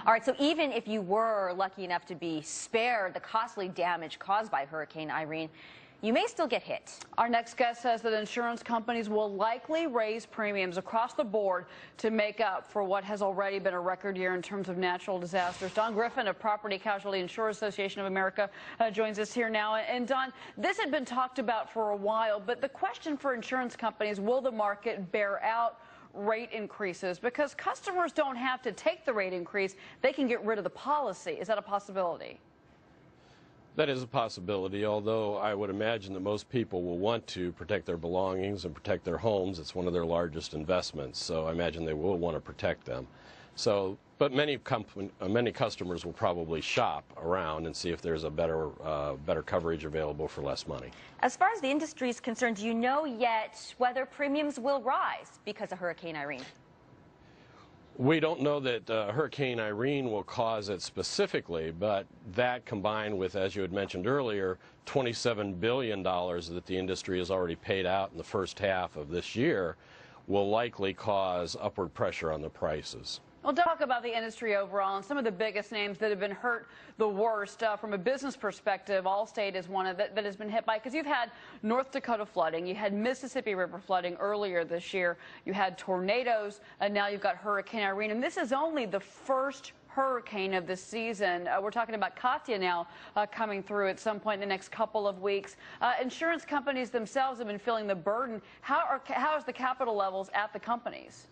All right, so even if you were lucky enough to be spared the costly damage caused by Hurricane Irene, you may still get hit. Our next guest says that insurance companies will likely raise premiums across the board to make up for what has already been a record year in terms of natural disasters. Don Griffin of Property Casualty Insurers Association of America joins us here now. And Don, this had been talked about for a while, but the question for insurance companies, will the market bear out rate increases? Because customers don't have to take the rate increase, they can get rid of the policy. Is that a possibility? That is a possibility, although I would imagine that most people will want to protect their belongings and protect their homes. It's one of their largest investments, so I imagine they will want to protect them. But many customers will probably shop around and see if there's a better coverage available for less money. As far as the industry is concerned, do you know yet whether premiums will rise because of Hurricane Irene? We don't know that Hurricane Irene will cause it specifically, but that combined with, as you had mentioned earlier, $27 billion that the industry has already paid out in the first half of this year will likely cause upward pressure on the prices. We'll talk about the industry overall and some of the biggest names that have been hurt the worst. From a business perspective, Allstate is one of that has been hit by, because you've had North Dakota flooding, you had Mississippi River flooding earlier this year, you had tornadoes, and now you've got Hurricane Irene. And this is only the first hurricane of the season. We're talking about Katia now coming through at some point in the next couple of weeks. Insurance companies themselves have been feeling the burden. How is the capital levels at the companies?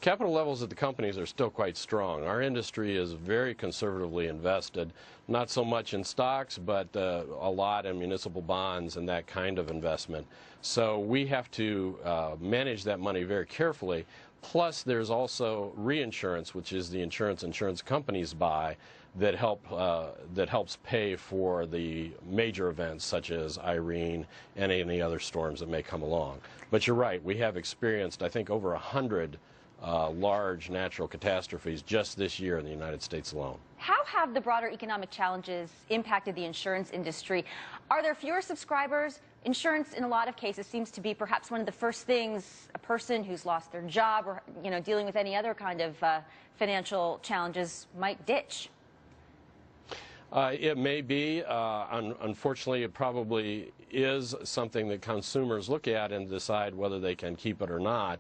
Capital levels at the companies are still quite strong. Our industry is very conservatively invested, not so much in stocks, but a lot in municipal bonds and that kind of investment. So we have to manage that money very carefully. Plus, there's also reinsurance, which is the insurance companies buy, that helps pay for the major events such as Irene and any other storms that may come along. But you're right, we have experienced, I think, over 100 large natural catastrophes just this year in the United States alone. How have the broader economic challenges impacted the insurance industry? Are there fewer subscribers? Insurance, in a lot of cases, seems to be perhaps one of the first things a person who's lost their job or dealing with any other kind of financial challenges might ditch. It may be. Unfortunately, it probably is something that consumers look at and decide whether they can keep it or not.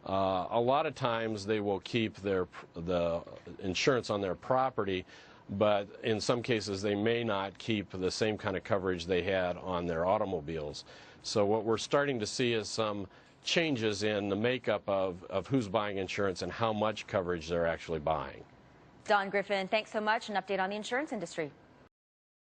A lot of times they will keep the insurance on their property, but in some cases they may not keep the same kind of coverage they had on their automobiles. So what we're starting to see is some changes in the makeup of who's buying insurance and how much coverage they're actually buying. Don Griffin, thanks so much. An update on the insurance industry.